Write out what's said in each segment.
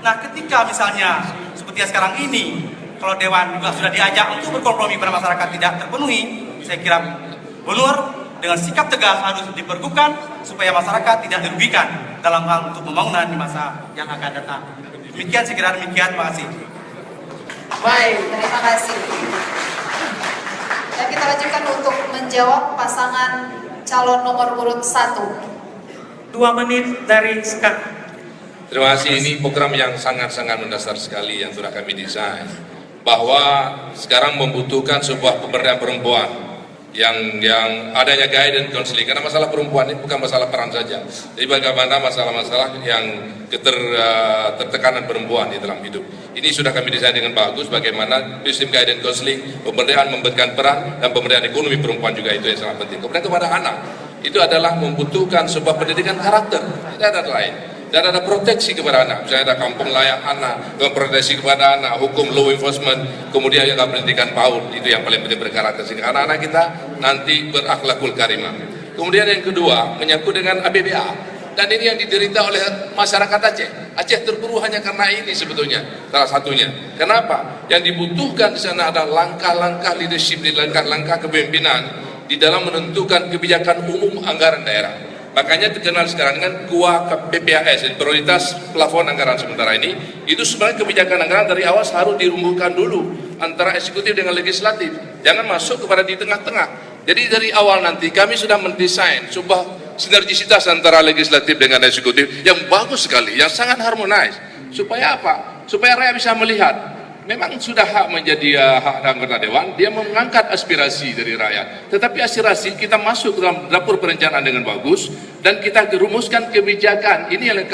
Nah, ketika misalnya seperti yang sekarang ini, kalau Dewan juga sudah diajak untuk berkompromi pada masyarakat tidak terpenuhi, saya kira Gubernur dengan sikap tegas harus dipergunakan supaya masyarakat tidak dirugikan dalam hal untuk pembangunan di masa yang akan datang. Demikian, saya kira demikian. Terima kasih. Baik, terima kasih. Dan kita lanjutkan untuk menjawab pasangan calon nomor urut 1. 2 menit dari sekarang. Terima kasih. Ini program yang sangat-sangat mendasar sekali yang sudah kami desain. Bahwa sekarang membutuhkan sebuah pemberdayaan perempuan yang adanya guidance counseling, karena masalah perempuan ini bukan masalah peran saja. Jadi bagaimana masalah-masalah yang tertekanan perempuan di dalam hidup. Ini sudah kami desain dengan bagus, bagaimana sistem guidance counseling, pemberdayaan memberikan peran, dan pemberdayaan ekonomi perempuan juga itu yang sangat penting. Kemudian kepada anak, itu adalah membutuhkan sebuah pendidikan karakter, tidak ada lain. Dan ada proteksi kepada anak, misalnya ada kampung layak anak, proteksi kepada anak, hukum law enforcement, kemudian juga pendidikan PAUD, itu yang paling penting berkarakter, sehingga anak-anak kita nanti berakhlakul karimah. Kemudian yang kedua, menyangkut dengan APBA, dan ini yang diderita oleh masyarakat Aceh. Aceh terpuruk hanya karena ini sebetulnya, salah satunya. Kenapa? Yang dibutuhkan di sana adalah langkah-langkah leadership, langkah-langkah kepemimpinan di dalam menentukan kebijakan umum anggaran daerah. Makanya terkenal sekarang dengan KUA PPAS, prioritas plafon anggaran sementara ini, itu sebenarnya kebijakan anggaran dari awal harus dirumbuhkan dulu antara eksekutif dengan legislatif. Jangan masuk kepada di tengah-tengah. Jadi dari awal nanti kami sudah mendesain sebuah sinergisitas antara legislatif dengan eksekutif yang bagus sekali, yang sangat harmonis. Supaya apa? Supaya rakyat bisa melihat. Memang sudah hak menjadi hak anggota dewan, dia mengangkat aspirasi dari rakyat. Tetapi aspirasi kita masuk ke dalam dapur perencanaan dengan bagus, dan kita rumuskan kebijakan. Ini yang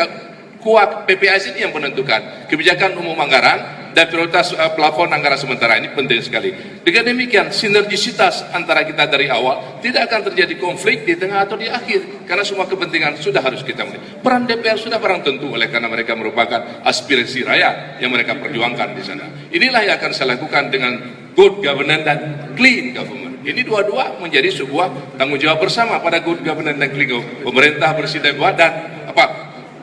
kuat PPAS ini yang menentukan kebijakan umum anggaran dan prioritas plafon anggaran sementara ini penting sekali. Dengan demikian sinergisitas antara kita dari awal tidak akan terjadi konflik di tengah atau di akhir, karena semua kepentingan sudah harus kita mulai. Peran DPR sudah barang tentu, oleh karena mereka merupakan aspirasi rakyat yang mereka perjuangkan di sana. Inilah yang akan saya lakukan dengan good governance dan clean government. Ini dua-dua menjadi sebuah tanggung jawab bersama pada good governance dan clean government. Pemerintah bersih dan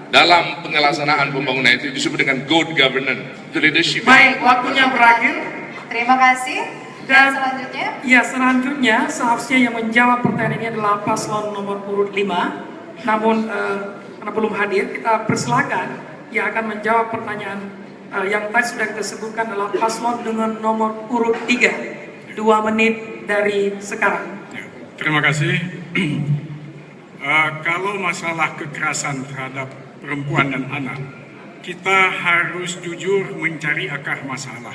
dalam pelaksanaan pembangunan itu disebut dengan good governance, the leadership. Baik, waktunya berakhir. Terima kasih. Dan selanjutnya? Ya, selanjutnya seharusnya yang menjawab pertanyaan ini adalah paslon nomor urut 5. Namun karena belum hadir, kita persilakan yang akan menjawab pertanyaan yang tadi sudah kita sebutkan adalah paslon dengan nomor urut 3. 2 menit dari sekarang. Ya, terima kasih. Kalau masalah kekerasan terhadap perempuan dan anak, kita harus jujur mencari akar masalah.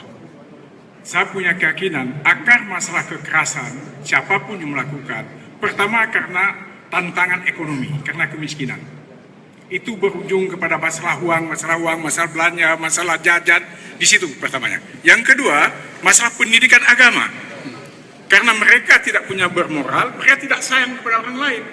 Saya punya keyakinan akar masalah kekerasan siapapun yang melakukan, pertama karena tantangan ekonomi, karena kemiskinan. Itu berujung kepada masalah uang, masalah belanja, masalah jajan, di situ pertamanya. Yang kedua, masalah pendidikan agama. Karena mereka tidak punya bermoral, mereka tidak sayang kepada orang lain,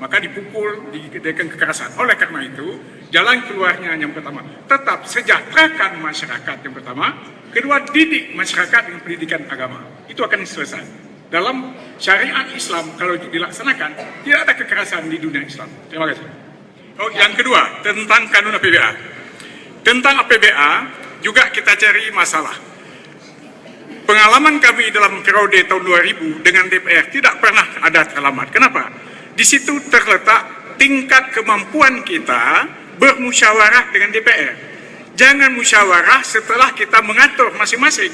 maka dipukul, dengan kekerasan. Oleh karena itu, jalan keluarnya yang pertama, tetap sejahterakan masyarakat yang pertama. Kedua, didik masyarakat dengan pendidikan agama. Itu akan selesai. Dalam syariat Islam, kalau dilaksanakan, tidak ada kekerasan di dunia Islam. Terima kasih. Oh, yang kedua, tentang kanun APBA. Tentang APBA, juga kita cari masalah. Pengalaman kami dalam periode tahun 2000 dengan DPR tidak pernah ada terlambat. Kenapa? Di situ terletak tingkat kemampuan kita bermusyawarah dengan DPR. Jangan musyawarah setelah kita mengatur masing-masing.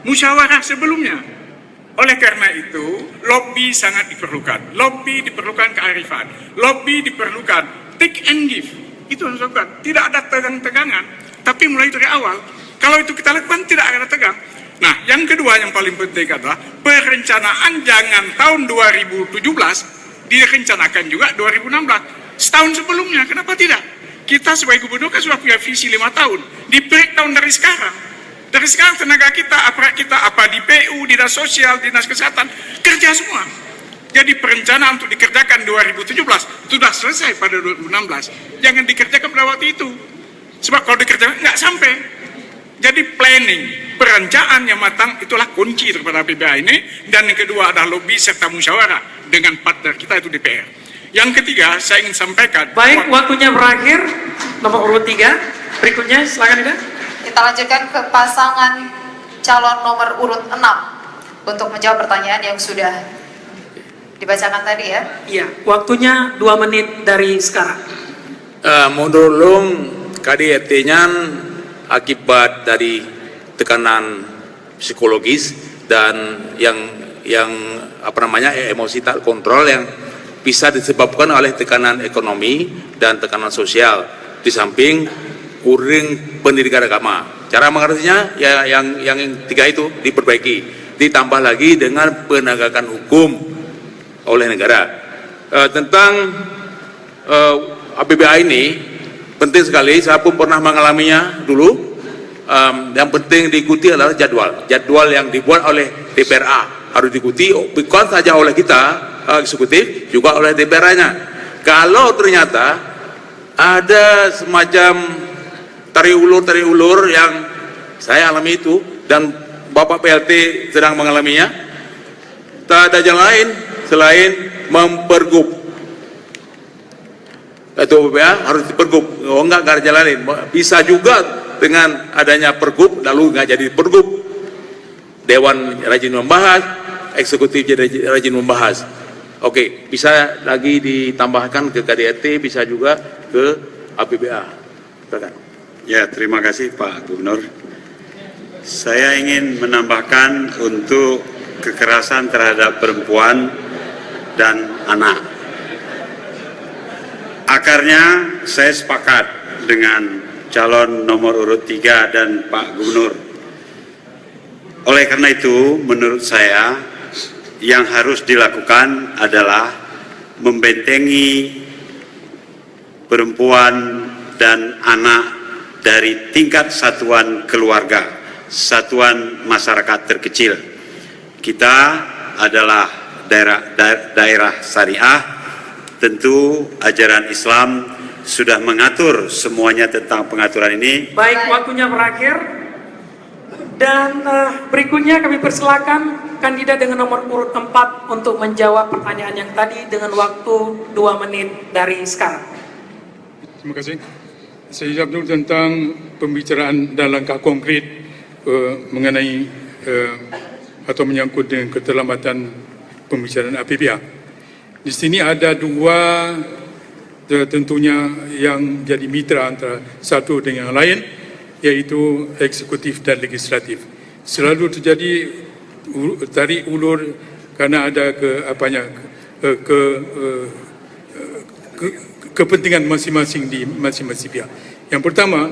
Musyawarah sebelumnya. Oleh karena itu, lobby sangat diperlukan. Lobby diperlukan kearifan. Lobby diperlukan take and give. Itu harus dilakukan. Tidak ada tegang-tegangan. Tapi mulai dari awal, kalau itu kita lakukan tidak ada tegang. Nah, yang kedua yang paling penting adalah perencanaan jangan tahun 2017 direncanakan juga 2016. Setahun sebelumnya, kenapa tidak? Kita sebagai gubernur kan sudah punya visi 5 tahun. Di breakdown dari sekarang. Dari sekarang tenaga kita, aparat kita, apa di PU, dinas sosial, dinas kesehatan, kerja semua. Jadi perencanaan untuk dikerjakan 2017 sudah selesai pada 2016. Jangan dikerjakan pada waktu itu. Sebab kalau dikerjakan nggak sampai. Jadi planning, perencanaan yang matang itulah kunci daripada APBA ini. Dan yang kedua adalah lobby serta musyawarah dengan partner kita itu DPR. Yang ketiga, saya ingin sampaikan. Baik, waktunya berakhir. Nomor urut 3. Berikutnya, silakan Ida. Kita lanjutkan ke pasangan calon nomor urut 6 untuk menjawab pertanyaan yang sudah dibacakan tadi ya. Iya, waktunya 2 menit dari sekarang. Menurut KDRT-nya akibat dari tekanan psikologis dan yang emosi tak kontrol yang bisa disebabkan oleh tekanan ekonomi dan tekanan sosial, di samping kurang pendidikan agama. Cara mengatasinya ya yang 3 itu diperbaiki, ditambah lagi dengan penegakan hukum oleh negara. Tentang APBA ini penting sekali, saya pun pernah mengalaminya dulu. Yang penting diikuti adalah jadwal yang dibuat oleh DPRA harus diikuti, bukan saja oleh kita eksekutif, juga oleh DPRA-nya. Kalau ternyata ada semacam tarik ulur yang saya alami itu dan Bapak PLT sedang mengalaminya, tak ada jalan lain selain mempergub. Itu BPA harus dipergub. Oh enggak ada jalan lain. Bisa juga dengan adanya pergub lalu nggak jadi pergub. Dewan rajin membahas, eksekutif jadi rajin membahas. Oke, bisa lagi ditambahkan ke KDRT, bisa juga ke APBA. Silakan. Ya, terima kasih Pak Gubernur. Saya ingin menambahkan untuk kekerasan terhadap perempuan dan anak. Akarnya saya sepakat dengan calon nomor urut 3 dan Pak Gubernur. Oleh karena itu, menurut saya yang harus dilakukan adalah membentengi perempuan dan anak dari tingkat satuan keluarga, satuan masyarakat terkecil. Kita adalah daerah syariah, tentu ajaran Islam sudah mengatur semuanya tentang pengaturan ini. Baik, waktunya berakhir. Dan berikutnya kami persilakan kandidat dengan nomor urut 4 untuk menjawab pertanyaan yang tadi dengan waktu 2 menit dari sekarang. Terima kasih. Saya jawab dulu tentang pembicaraan dan langkah konkret mengenai atau menyangkut dengan keterlambatan pembicaraan APBA. Di sini ada 2 tentunya yang jadi mitra antara satu dengan yang lain, yaitu eksekutif dan legislatif. Selalu terjadi tarik ulur karena ada kepentingan masing-masing di masing-masing pihak. Yang pertama,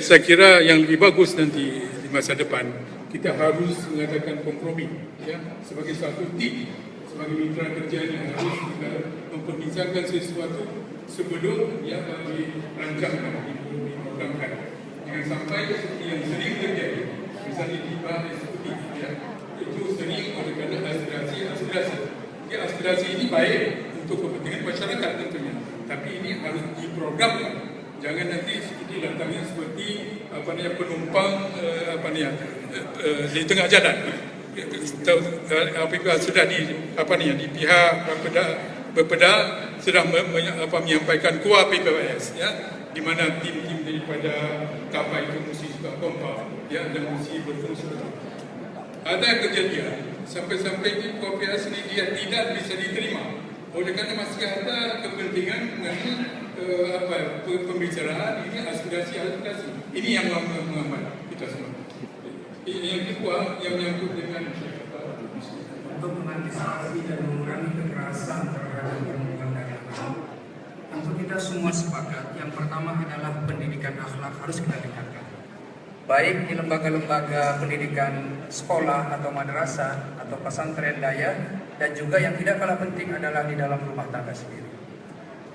saya kira yang lebih bagus nanti di masa depan kita harus mengadakan kompromi, ya, sebagai satu tim, sebagai mitra kerja yang harus kita memperbincangkan sesuatu sebelum yang dirancangkan, diprogramkan. Jangan sampai seperti yang sering terjadi, misalnya di bahas eksekutif, ya, itu sering oleh karena aspirasi. Ya, aspirasi ini baik untuk kepentingan masyarakat tentunya, tapi ini harus diprogramkan. Jangan nanti seperti datangnya seperti penumpang di tengah jalan. Apabila sudah di pihak Bapeda sudah menyampaikan kuah PPWS, ya, di mana tim-tim daripada kapal itu mesti juga kompak, ya, dan mesti berfungsi betul. Ada kejadian sampai-sampai di PPWS ini dia tidak bisa diterima oleh karena masih ada kepentingan mengenai pembicaraan ini aspirasi. Ini yang mengambil kita semua. Yang kedua yang menyangkut dengan Untuk mengantisipasi dan mengurangi kekerasan terhadap perempuan dan anak, tentu kita semua sepakat. Yang pertama adalah pendidikan akhlak harus kita tingkatkan, baik di lembaga-lembaga pendidikan sekolah atau madrasah atau pesantren daya, dan juga yang tidak kalah penting adalah di dalam rumah tangga sendiri.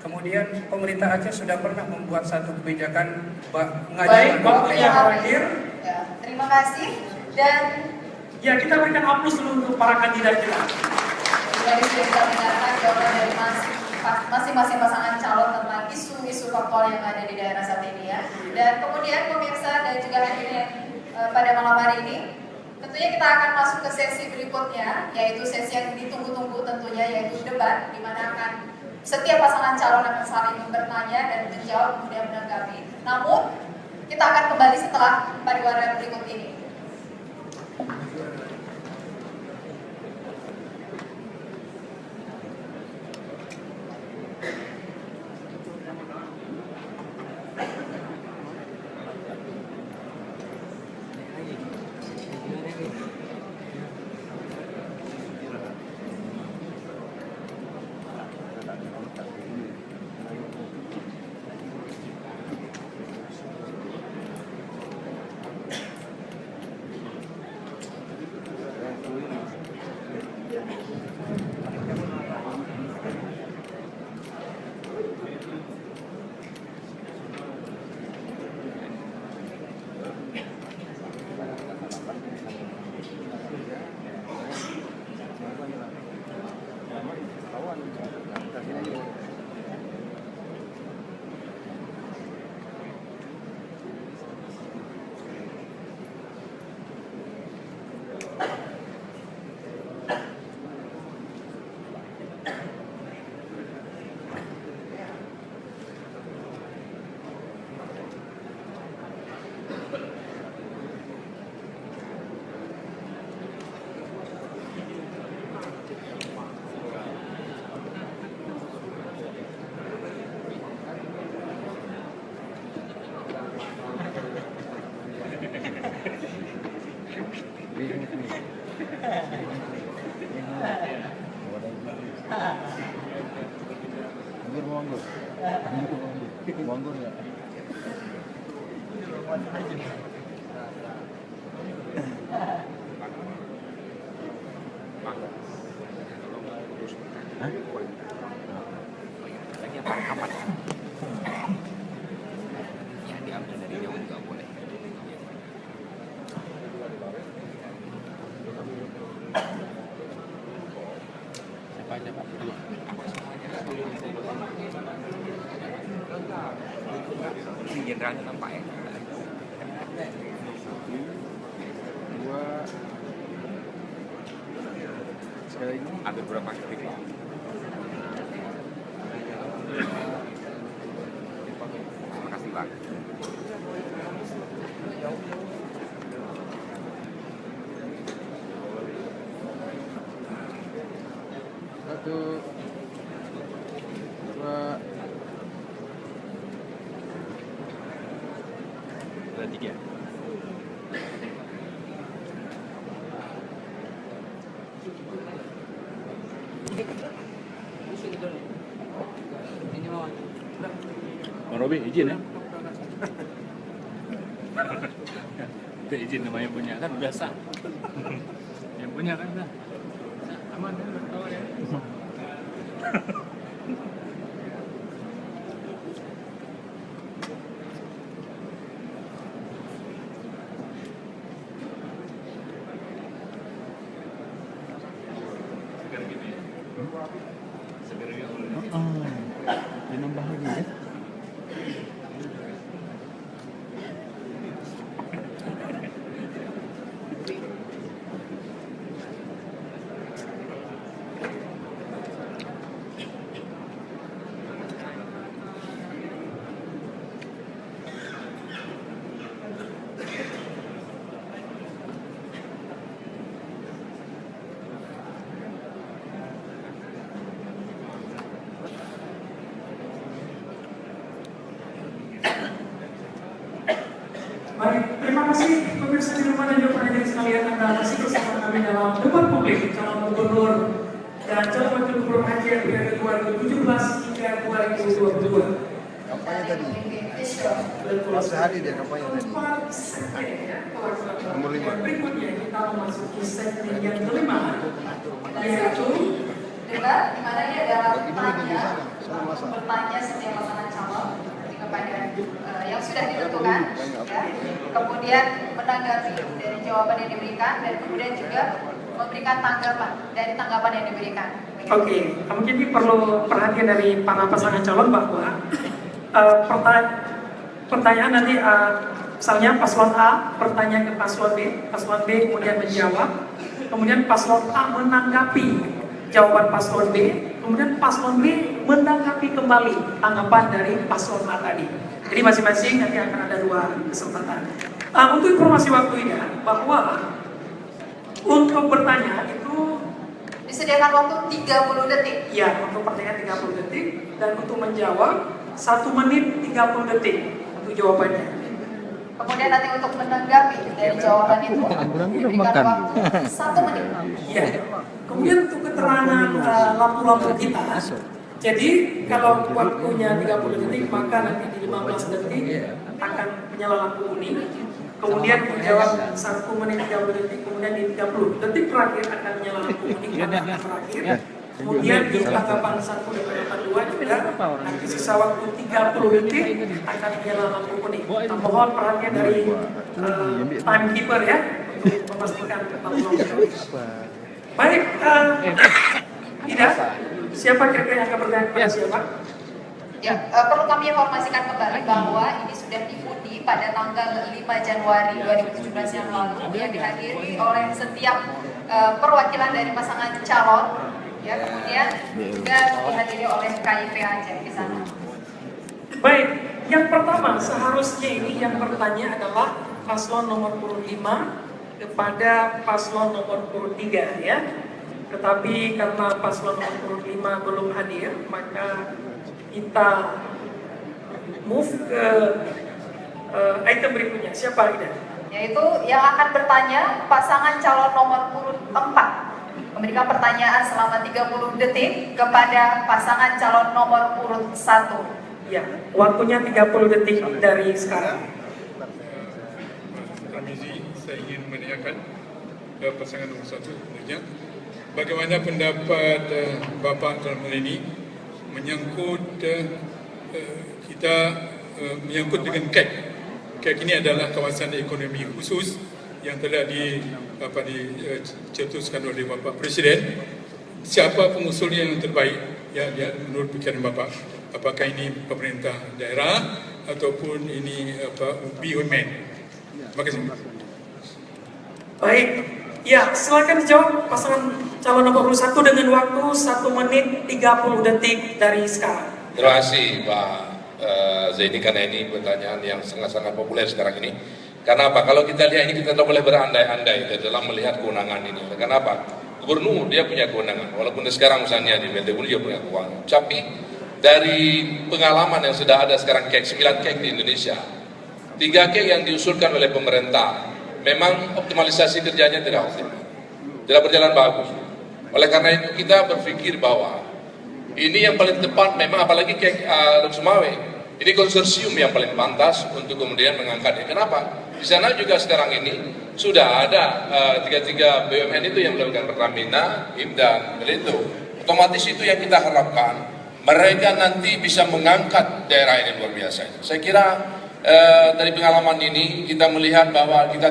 Kemudian pemerintah Aceh sudah pernah membuat satu kebijakan Baik, waktunya berakhir. Ya, terima kasih. Dan Ya, kita berikan aplaus dulu untuk para kandidat kita. tadi sudah kita dengarkan jawaban dari masing-masing pasangan calon tentang isu-isu faktual yang ada di daerah saat ini ya. Dan kemudian pemirsa dan juga hadirin pada malam hari ini, tentunya kita akan masuk ke sesi berikutnya, yaitu sesi yang ditunggu-tunggu tentunya, yaitu debat, di mana akan setiap pasangan calon akan saling bertanya dan menjawab kemudian menanggapi. Namun Kita akan kembali setelah pariwara berikut ini. Jenderalnya nampak ya. Dua sekali ini ada berapa klik? Terima kasih Bang. Satu, dua, tiga. Bang Robi izin ya? Itu izin nama yang punya kan biasa. Yang punya kan udah aman ya, berkawan ya. Nambah lagi ya. Baik, terima kasih pemirsa di rumah dan juga penonton sekalian, Anda masih bersama kami dalam debat publik calon gubernur dan calon wakil gubernur Aceh periode 2017 hingga 2022. Kampanye tadi, masih hari dia kampanye tadi. Nomor 5. Berikutnya kita memasuki segmen yang kelima, yaitu Debat di mana dia adalah bertanya setiap pasangan calon kepada yang sudah ditentukan, ya. Kemudian menanggapi dari jawaban yang diberikan dan kemudian juga memberikan tanggapan dari tanggapan yang diberikan. Oke, mungkin ini perlu perhatian dari para pasangan calon bahwa pertanyaan nanti misalnya paslon A bertanya ke paslon B kemudian menjawab, kemudian paslon A menanggapi jawaban paslon B, kemudian paslon B menanggapi kembali tanggapan dari paslon A tadi. Jadi masing-masing nanti akan ada 2 kesempatan. Untuk informasi waktunya, bahwa untuk bertanya itu disediakan waktu 30 detik. ya, untuk pertanyaan 30 detik dan untuk menjawab 1 menit 30 detik untuk jawabannya. Kemudian nanti untuk menanggapi dari jawaban itu diberikan waktu 1 menit. Ya. Kemudian untuk keterangan lampu-lampu kita, jadi kalau waktunya 30 detik maka nanti di 15 detik akan menyala lampu kuning. Kemudian menjawab 1 menit 30 detik, kemudian di 30 detik terakhir akan menyala lampu kuning terakhir. Kemudian di tanggapan 1 dan 82 juga nanti sisa waktu 30 detik akan menyala lampu kuning. Mohon perhatian dari timekeeper ya untuk memastikan lampu-lampu. Baik, Ida, siapa kira-kira yang akan bertanya kepada siapa? Ya, perlu kami informasikan kembali bahwa ini sudah diundi pada tanggal 5 Januari 2017 yang lalu yang dihadiri oleh setiap perwakilan dari pasangan calon, ya, kemudian juga dihadiri oleh KIP Aceh di sana. Baik, yang pertama seharusnya ini yang bertanya adalah paslon nomor urut 5 kepada paslon nomor urut 3 ya. Tetapi karena paslon nomor urut 5 belum hadir, maka kita move ke item berikutnya. Siapa Ida? Yaitu yang akan bertanya pasangan calon nomor urut 4 memberikan pertanyaan selama 30 detik kepada pasangan calon nomor urut 1. Ya, waktunya 30 detik dari sekarang. Ramizi, saya ingin menanyakan pasangan nomor 1 tentunya, bagaimana pendapat Bapak dalam hal ini menyangkut kita menyangkut dengan KEK. KEK ini adalah kawasan ekonomi khusus yang telah dicetuskan oleh Bapak Presiden. Siapa pengusulnya yang terbaik ya menurut pikiran Bapak? Apakah ini pemerintah daerah ataupun ini BUMN? Terima kasih. Baik, ya silakan dijawab pasangan calon nomor 1 dengan waktu 1 menit 30 detik dari sekarang. Terima kasih Pak Zaini, karena ini pertanyaan yang sangat-sangat populer sekarang ini. Karena apa? Kalau kita lihat ini kita tidak boleh berandai-andai dalam melihat kewenangan ini. Karena apa? Gubernur dia punya kewenangan, walaupun sekarang misalnya di BLT dia punya kewenangan. Tapi dari pengalaman yang sudah ada sekarang KEK, 9 KEK di Indonesia, 3 KEK yang diusulkan oleh pemerintah, memang optimalisasi kerjanya tidak optimal, tidak berjalan bagus. Oleh karena itu kita berpikir bahwa ini yang paling tepat memang, apalagi KEK Lok Sumawe, ini konsorsium yang paling pantas untuk kemudian mengangkatnya. Kenapa? Di sana juga sekarang ini sudah ada 3 BUMN itu yang melakukan Pertamina, IM dan Melindo. Otomatis itu yang kita harapkan, mereka nanti bisa mengangkat daerah ini luar biasa. Saya kira dari pengalaman ini kita melihat bahwa kita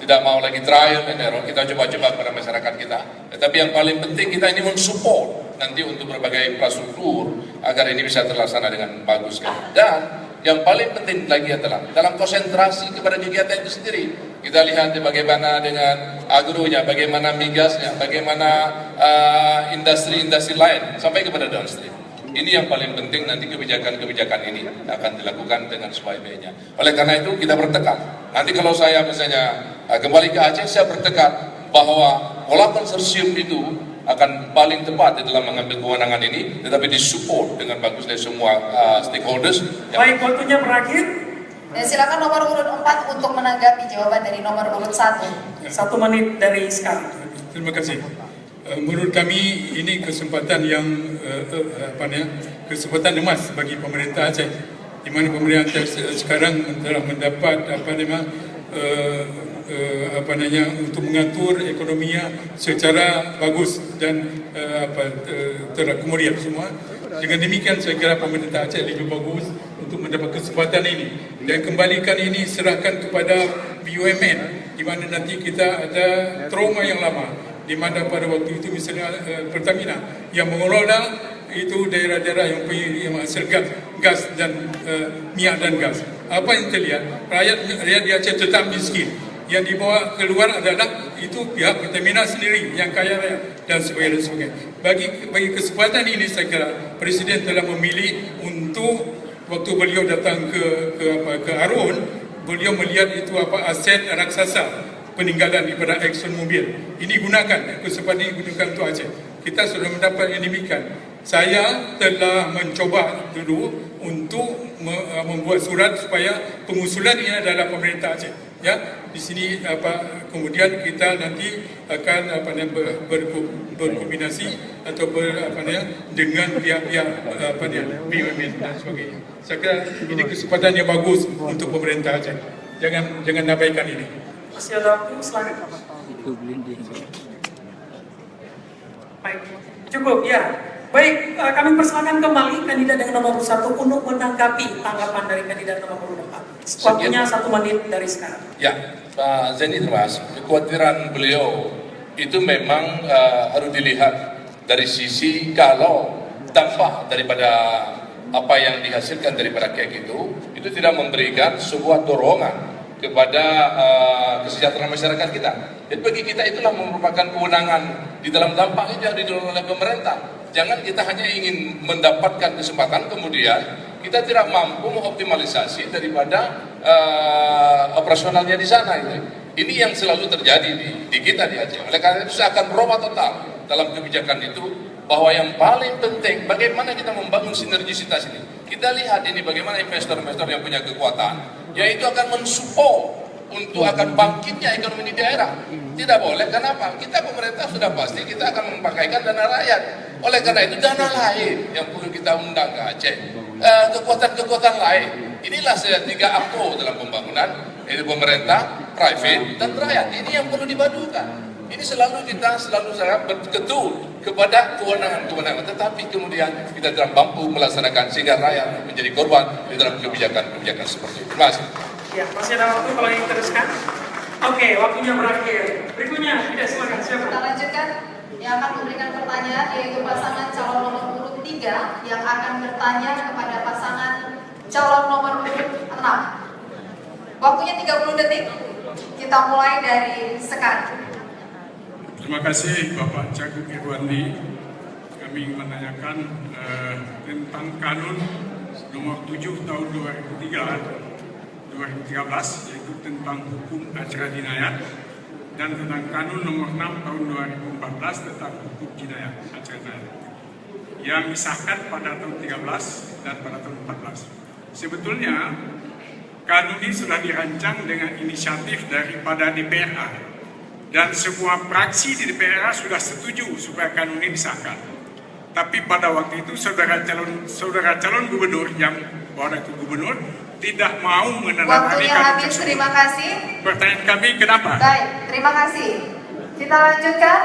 tidak mau lagi trial and error, kita coba-coba pada masyarakat kita. Tetapi yang paling penting kita ini mensupport nanti untuk berbagai infrastruktur agar ini bisa terlaksana dengan bagus. Dan yang paling penting lagi adalah dalam konsentrasi kepada kegiatan itu sendiri. Kita lihat bagaimana dengan agronya, bagaimana migasnya, bagaimana industri-industri lain sampai kepada downstream. Ini yang paling penting, nanti kebijakan-kebijakan ini akan dilakukan dengan sebaik-baiknya. Oleh karena itu kita bertekad. Nanti kalau saya misalnya kembali ke Aceh, saya bertekad bahwa pola konsorsium itu akan paling tepat di dalam mengambil kewenangan ini, tetapi disupport dengan bagus dari semua stakeholders. Baik, waktunya berakhir. Dan silakan nomor urut 4 untuk menanggapi jawaban dari nomor urut 1. 1 menit dari sekarang. Terima kasih. Menurut kami ini kesempatan yang kesempatan emas bagi pemerintah Aceh, di mana pemerintah sekarang telah mendapat untuk mengatur ekonominya secara bagus dan terakomodir semua. Dengan demikian saya kira pemerintah Aceh lebih bagus untuk mendapat kesempatan ini, dan kembalikan ini serahkan kepada BUMN, di mana nanti kita ada trauma yang lama, di mana pada waktu itu misalnya Pertamina yang mengelola itu daerah-daerah yang menghasil gas dan minyak dan gas. Apa yang terlihat? Rakyat di Aceh tetap miskin. Yang dibawa keluar adalah itu pihak Pertamina sendiri yang kaya raya dan sebagainya. Bagi kesempatan ini saya kira Presiden telah memilih untuk waktu beliau datang ke Arun, beliau melihat itu aset raksasa peninggalan daripada Exxon Mobil. Ini gunakan kesempatan digunakan untuk Aceh. Kita sudah mendapat yang demikian. Saya telah mencoba dulu untuk membuat surat supaya pengusulan ini adalah pemerintah Aceh. Ya, di sini kemudian kita nanti akan berkombinasi atau dengan pihak-pihak BUMN dan sebagainya. Saya kira ini kesempatan yang bagus untuk pemerintah Aceh. Jangan abaikan ini. Masih ada waktu, silakan. Itu blending. Baik, cukup ya. Baik, kami persilakan kembali kandidat dengan nomor 1 untuk menanggapi tanggapan dari kandidat nomor 4. Waktunya 1 menit dari sekarang. Ya, Pak Zeni Termas, kekhawatiran beliau itu memang harus dilihat dari sisi kalau dampak daripada apa yang dihasilkan daripada kek itu tidak memberikan sebuah dorongan kepada kesejahteraan masyarakat kita. Jadi bagi kita itulah merupakan kewenangan di dalam dampak itu yang didorong oleh pemerintah. Jangan kita hanya ingin mendapatkan kesempatan kemudian kita tidak mampu mengoptimalisasi daripada operasionalnya di sana itu. Ini yang selalu terjadi di kita di Aceh. Oleh karena itu saya akan berubah total dalam kebijakan itu bahwa yang paling penting bagaimana kita membangun sinergisitas ini. Kita lihat ini bagaimana investor-investor yang punya kekuatan, yaitu akan mensupport untuk akan bangkitnya ekonomi di daerah. Tidak boleh, kenapa? Kita pemerintah sudah pasti kita akan memakaikan dana rakyat. Oleh karena itu dana lain yang perlu kita undang ke Aceh. Kekuatan-kekuatan lain. Inilah 3 aktor dalam pembangunan, yaitu pemerintah, private, dan rakyat. Ini yang perlu dipadukan. Ini kita selalu sangat berketul kepada kewenangan-kewenangan, tetapi kemudian kita tidak mampu melaksanakan sehingga rakyat menjadi korban di dalam kebijakan-kebijakan seperti itu. Terima kasih. Ya, masih ada waktu kalau ingin teruskan. Oke, waktunya berakhir. Berikutnya, tidak silakan siapa? Kita lanjutkan yang akan memberikan pertanyaan yaitu pasangan calon nomor urut 3 yang akan bertanya kepada pasangan calon nomor urut 6. Waktunya 30 detik. Kita mulai dari sekarang. Terima kasih Bapak Cagup Irwandi. Kami menanyakan tentang kanun nomor 7 tahun 2013 yaitu tentang hukum acara jinayat dan tentang kanun nomor 6 tahun 2014 tentang hukum jinayat acara jinayat yang disahkan pada tahun 13 dan pada tahun 14. Sebetulnya kanun ini sudah dirancang dengan inisiatif daripada DPRA. Dan semua fraksi di DPR sudah setuju supaya kanun ini disahkan. Tapi pada waktu itu saudara calon gubernur yang waktu itu gubernur tidak mau menandatangani. Waktunya habis, terima kasih. Pertanyaan kami kenapa? Baik, terima kasih. Kita lanjutkan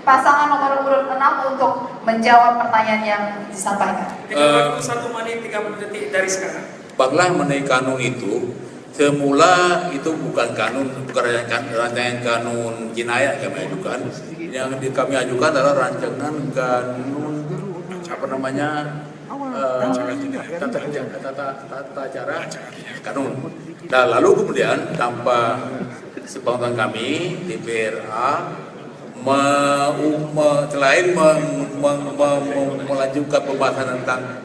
pasangan nomor urut 6 untuk menjawab pertanyaan yang disampaikan. Waktu 1 menit 30 detik dari sekarang. Baiklah, mengenai kanun itu, semula itu bukan rancangan kanun jinayat kami ajukan. Yang kami ajukan adalah rancangan kanun tata cara kanun. Nah, lalu kemudian tanpa sepengetahuan kami DPRA selain melanjutkan pembahasan tentang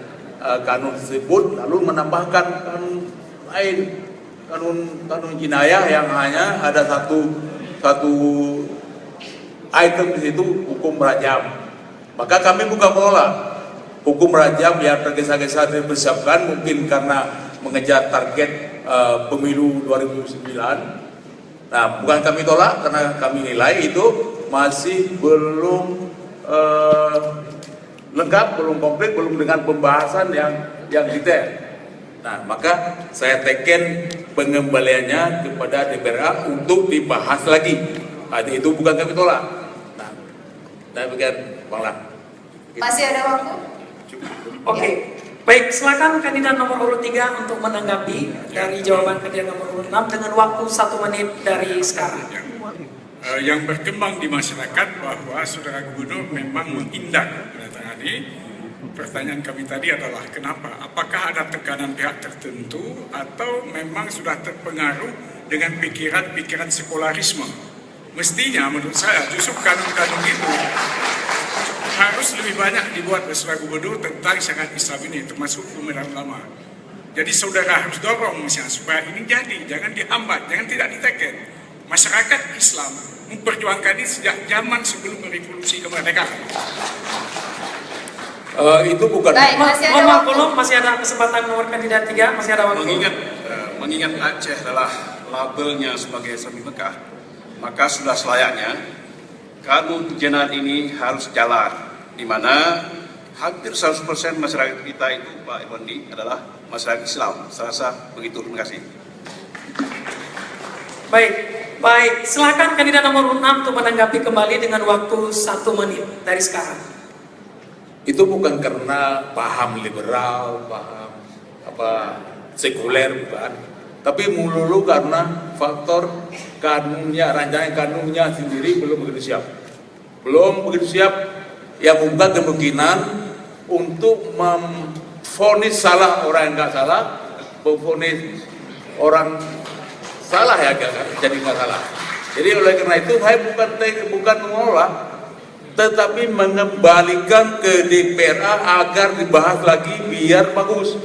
kanun tersebut, lalu menambahkan kanun lain, kanun jinayah yang hanya ada satu item di situ, hukum rajam. Maka kami bukan menolak hukum rajam yang tergesa-gesa dipersiapkan, mungkin karena mengejar target pemilu 2009. Nah, bukan kami tolak karena kami nilai itu masih belum lengkap, belum komplit, belum dengan pembahasan yang detail. Nah, maka saya teken pengembaliannya kepada DPRA untuk dibahas lagi. Nah, itu bukan kami tolak. Nah, saya bagian Bang Lang. Masih ada waktu? Oke. Baik, silakan kandidat nomor urut 3 untuk menanggapi dari jawaban kandidat nomor urut 6 dengan waktu 1 menit dari sekarang. Yang berkembang di masyarakat bahwa saudara gubernur memang mengindak menandatangani. Pertanyaan kami tadi adalah kenapa? Apakah ada tekanan pihak tertentu atau memang sudah terpengaruh dengan pikiran-pikiran sekularisme? Mestinya menurut saya justru kanun-kanun itu harus lebih banyak dibuat oleh saudara gubernur tentang syariat Islam ini, termasuk pemerintahan ulama. Jadi saudara harus dorong misalnya supaya ini jadi, jangan dihambat, jangan tidak diteken. Masyarakat Islam memperjuangkan ini sejak zaman sebelum revolusi kemerdekaan. Itu bukan. Baik, masih ada waktu. Belum, masih ada kesempatan nomor kandidat 3, masih ada waktu. Mengingat Aceh adalah labelnya sebagai Semi Mekah, maka sudah selayaknya kanun jenayah ini harus jalan, di mana hampir 100% masyarakat kita itu, Pak Irwandi, adalah masyarakat Islam. Saya rasa begitu. Terima kasih. Baik, silakan kandidat nomor 6 untuk menanggapi kembali dengan waktu 1 menit dari sekarang. Itu bukan karena paham liberal, paham sekuler, bukan. Tapi melulu karena faktor kanunnya, rancangan kanunnya sendiri belum begitu siap. Belum begitu siap, yang membuka kemungkinan untuk memvonis salah orang yang nggak salah, memvonis orang salah ya, jadi nggak salah. Jadi oleh karena itu saya bukan menolak, tetapi mengembalikan ke DPRA agar dibahas lagi biar bagus.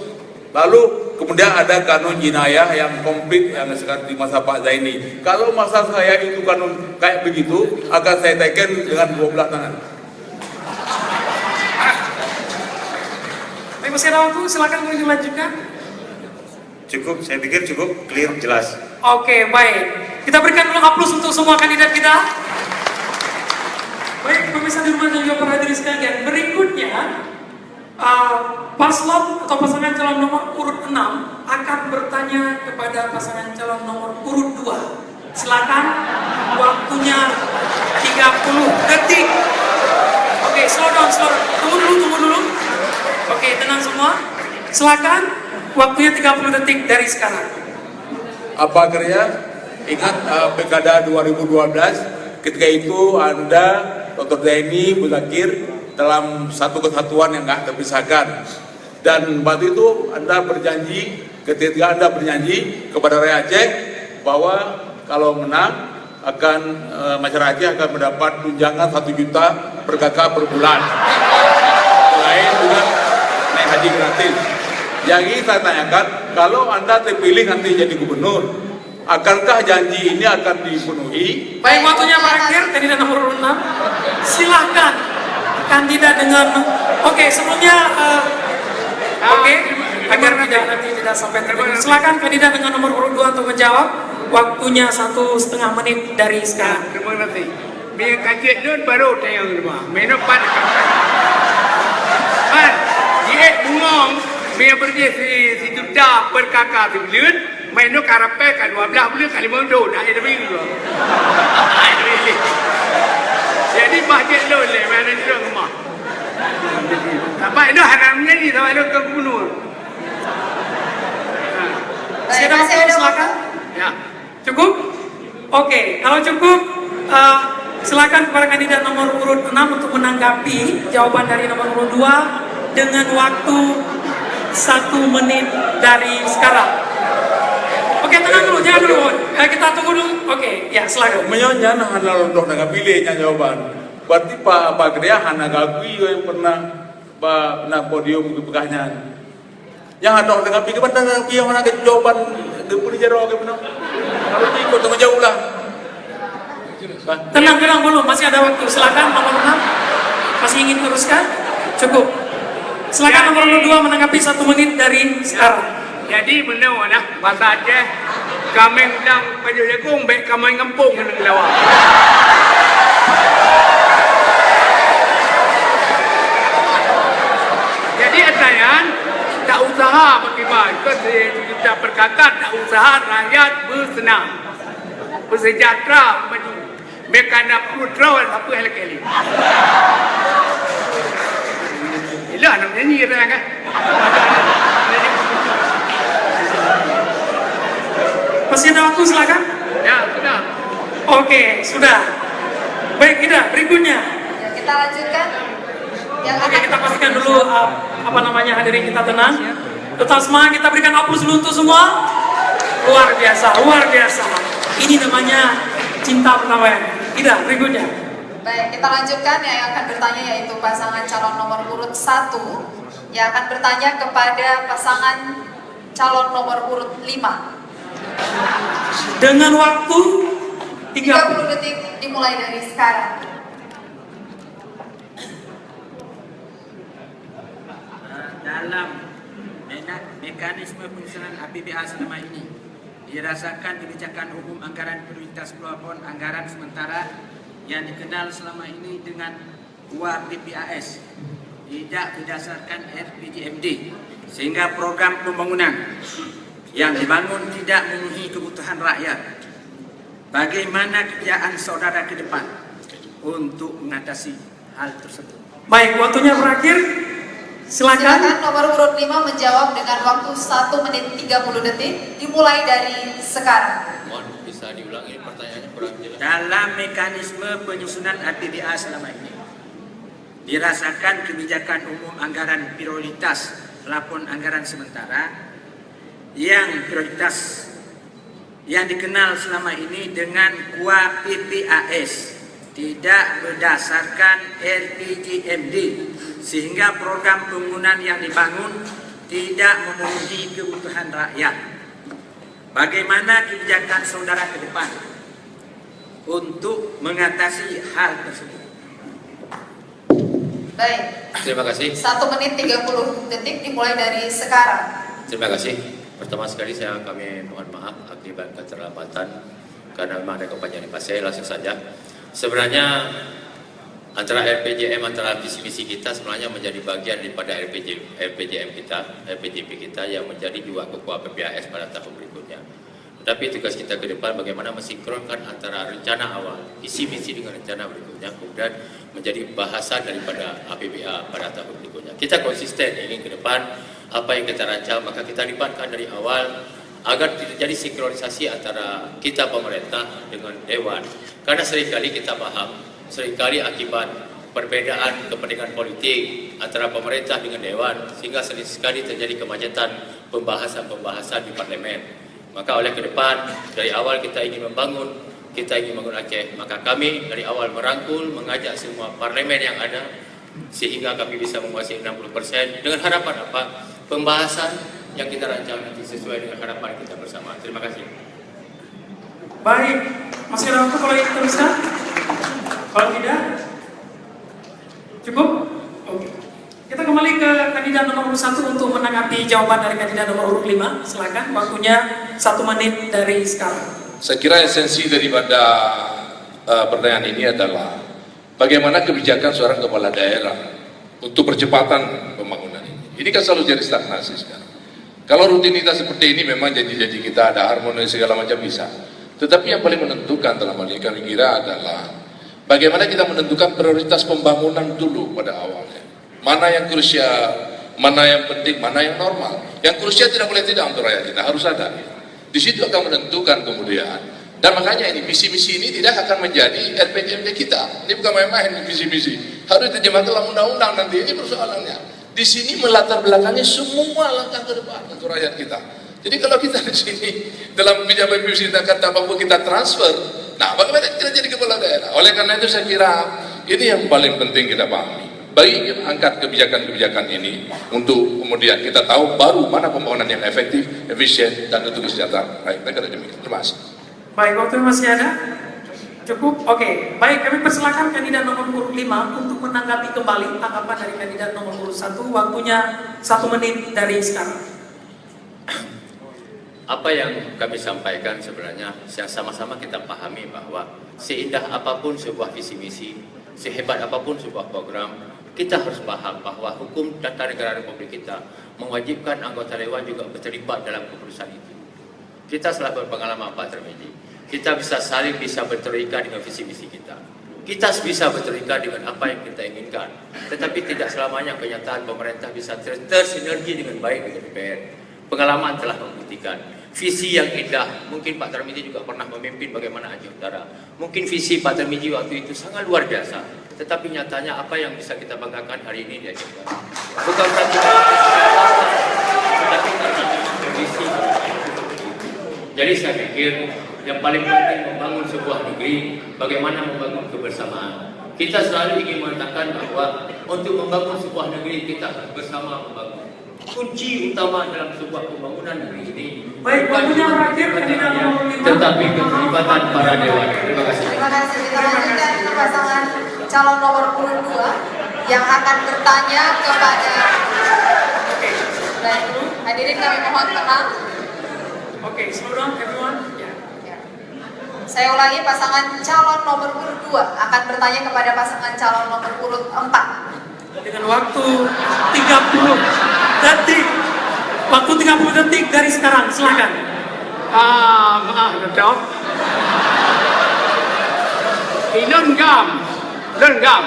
Lalu kemudian ada kanun jenayah yang komplit yang sekarang di masa Pak Zaini. Kalau masa saya itu kanun kayak begitu, akan saya teken dengan 12 tangan. Baik, masih ada waktu, silakan boleh dilanjutkan. Cukup, saya pikir cukup, clear, jelas. Oke, baik. Kita berikan dulu aplaus untuk semua kandidat kita. Baik, pemirsa di rumah dan juga para hadirin sekalian. Berikutnya, paslon atau pasangan calon nomor urut 6 akan bertanya kepada pasangan calon nomor urut 2. Silakan, waktunya 30 detik. Oke, slow down. Tunggu dulu. Oke, tenang semua. Silakan, waktunya 30 detik dari sekarang. Apa kerja? Ingat Pilkada 2012, ketika itu Anda, Dr. Zaini, Bu Zakir, dalam satu kesatuan yang nggak terpisahkan. Dan waktu itu Anda berjanji, ketika Anda berjanji kepada rakyat Aceh bahwa kalau menang akan masyarakat Aceh akan mendapat tunjangan 1 juta per kakak per bulan. Selain juga naik haji gratis. Yang ini saya tanyakan, kalau Anda terpilih nanti jadi gubernur, akankah janji ini akan dipenuhi? Baik, waktunya berakhir. Kandidat nomor 6, silahkan kandidat dengan sebelumnya agar nanti tidak sampai terdengar. Silakan kandidat dengan nomor urut 2 untuk menjawab. Waktunya 1,5 menit dari sekarang. Terima kasih. Biar kajian nun baru tayang rumah. Minum pan. Dia bungong. Biar pergi si juta per kakak sebulan. Minum karape kan 12 bulan kali mundur. Dah ada biru. Jadi bahagian lo le mana di rumah. Apa itu haramnya ni sama lo ke gubernur. Masih ada waktu. Ya. Cukup? Oke, kalau cukup silakan kepada kandidat nomor urut 6 untuk menanggapi jawaban dari nomor urut 2 dengan waktu 1 menit dari sekarang. Oke, tenang dulu, jangan dulu. Kita tunggu dulu. Oke, ya silakan. Menyonya hana londoh naga pilihnya jawaban. Berarti Pak Gria hana gagui yang pernah podium ke bekahnya. Yang ada dengan pilih pada yang mana jawaban deputi jero ke benar. Kalau ikut tengah jauh lah. Tenang dulu, masih ada waktu. Silakan nomor 6. Masih ingin teruskan? Cukup. Silakan nomor 2 menanggapi 1 menit dari sekarang. Jadi benar lah bahasa Aceh kami sedang paju jagung baik kami ngempung kena kelawar. Jadi atayan tak usaha bagaimana kita berkata tak usaha rakyat bersenang bersejahtera maju mereka nak putra apa hal kali. Ilah nak nyanyi kan? Masih ada waktu, silakan. Ya, sudah. Oke, sudah. Baik, berikutnya. Ya, kita lanjutkan. Oke, kita pastikan dulu hadirin kita tenang. Tetap semangat, kita berikan aplaus dulu untuk semua. Luar biasa. Ini namanya cinta pertamanya. Berikutnya. Baik, kita lanjutkan yang akan bertanya yaitu pasangan calon nomor urut 1 yang akan bertanya kepada pasangan calon nomor urut 5. Dengan waktu 30 detik dimulai dari sekarang. Dalam mekanisme penyusunan APBA selama ini dirasakan kebijakan umum anggaran prioritas plafon anggaran sementara yang dikenal selama ini dengan UAPPAS tidak berdasarkan RPJMD, sehingga program pembangunan yang dibangun tidak memenuhi kebutuhan rakyat. Bagaimana kerjaan saudara ke depan untuk mengatasi hal tersebut? Baik, waktunya berakhir. Silakan nomor urut 5 menjawab dengan waktu 1 menit 30 detik dimulai dari sekarang. Mohon bisa diulangi pertanyaannya kurang jelas. Dalam mekanisme penyusunan APBA selama ini dirasakan kebijakan umum anggaran prioritas plafon anggaran sementara yang prioritas yang dikenal selama ini dengan UAPPAS tidak berdasarkan RPJMD, sehingga program pembangunan yang dibangun tidak memenuhi kebutuhan rakyat. Bagaimana kebijakan saudara ke depan untuk mengatasi hal tersebut? Baik. Terima kasih. 1 menit 30 detik dimulai dari sekarang. Terima kasih. Pertama sekali kami mohon maaf akibat keterlambatan karena memang ada kepanjangan pas. Saya langsung saja. Sebenarnya antara RPJM, antara visi misi kita sebenarnya menjadi bagian daripada RPJM kita, RPJP kita yang menjadi juga kekuatan PPAS pada tahun berikutnya. Tetapi tugas kita ke depan bagaimana mensinkronkan antara rencana awal, visi misi dengan rencana berikutnya, kemudian menjadi bahasan daripada APBA pada tahun berikutnya. Kita konsisten ingin ke depan apa yang kita rancang, maka kita libatkan dari awal agar terjadi sinkronisasi antara kita pemerintah dengan Dewan. Karena seringkali kita paham, seringkali akibat perbedaan kepentingan politik antara pemerintah dengan Dewan, sehingga sering sekali terjadi kemacetan pembahasan-pembahasan di parlemen. Maka oleh ke depan, dari awal kita ingin membangun, kita ingin membangun Aceh, maka kami dari awal merangkul, mengajak semua parlemen yang ada, sehingga kami bisa menguasai 60% dengan harapan apa? Pembahasan yang kita rancang nanti sesuai dengan harapan kita bersama. Terima kasih. Baik, masih ada waktu kalau kita bisa? Kalau tidak, cukup? Oke. Kita kembali ke kandidat nomor 1 untuk menanggapi jawaban dari kandidat nomor urut 5. Silakan, waktunya 1 menit dari sekarang. Saya kira esensi daripada pertanyaan ini adalah bagaimana kebijakan seorang kepala daerah untuk percepatan pembangunan ini. Ini kan selalu jadi stagnasi sekarang. Kalau rutinitas seperti ini memang janji-janji kita ada harmonis segala macam bisa. Tetapi yang paling menentukan dalam hal ini kami kira adalah bagaimana kita menentukan prioritas pembangunan dulu pada awalnya. Mana yang krusial, mana yang penting, mana yang normal. Yang krusial tidak boleh tidak untuk rakyat kita, harus ada. Di situ akan menentukan kemudian. Dan makanya ini visi-misi ini tidak akan menjadi RPJMD kita. Ini bukan main-main visi-misi. Harus diterjemahkan dalam undang-undang nanti. Ini persoalannya. Di sini melatar belakangnya semua langkah ke depan untuk rakyat kita. Jadi kalau kita di sini dalam kebijakan visi kita kata apapun kita transfer, nah bagaimana kita jadi kepala daerah? Oleh karena itu saya kira ini yang paling penting kita pahami. Bagi angkat kebijakan-kebijakan ini untuk kemudian kita tahu baru mana pembangunan yang efektif, efisien, dan untuk kesejahteraan. Baik, terima kasih. Baik, waktu masih ada? Cukup? Oke. Baik, kami persilakan kandidat nomor urut 5 untuk menanggapi kembali tanggapan dari kandidat nomor urut 1. Waktunya 1 menit dari sekarang. Apa yang kami sampaikan sebenarnya yang sama-sama kita pahami bahwa seindah apapun sebuah visi misi, sehebat apapun sebuah program, kita harus paham bahwa hukum tata negara Republik kita mewajibkan anggota dewan juga terlibat dalam keputusan itu. Kita setelah berpengalaman Pak Tarmizi, kita bisa saling berterikat dengan visi misi kita. Kita bisa berterikat dengan apa yang kita inginkan, tetapi tidak selamanya kenyataan pemerintah bisa tersinergi dengan baik dengan DPR. Pengalaman telah membuktikan visi yang indah. Mungkin Pak Tarmizi juga pernah memimpin bagaimana Aceh Utara. Mungkin visi Pak Tarmizi waktu itu sangat luar biasa. Tetapi nyatanya apa yang bisa kita banggakan hari ini di Aceh Utara? Bukan berarti tetapi karena visi. Jadi saya pikir yang paling penting membangun sebuah negeri, bagaimana membangun kebersamaan. Kita selalu ingin mengatakan bahwa untuk membangun sebuah negeri kita harus bersama membangun. kunci utama dalam sebuah pembangunan negeri ini Baik, waktunya berakhir. Kandidat nomor 5. tetapi keterlibatan para dewan. Terima kasih. Terima kasih. Kita lanjutkan ke pasangan calon nomor urut 2 yang akan bertanya kepada. Baik, hadirin kami mohon tenang. Oke, slow down everyone. Saya ulangi, pasangan calon nomor urut 2 akan bertanya kepada pasangan calon nomor urut 4. Dengan waktu 30 detik. Waktu 30 detik dari sekarang, silakan. Maaf, Dato'. Inongam, Lenggam,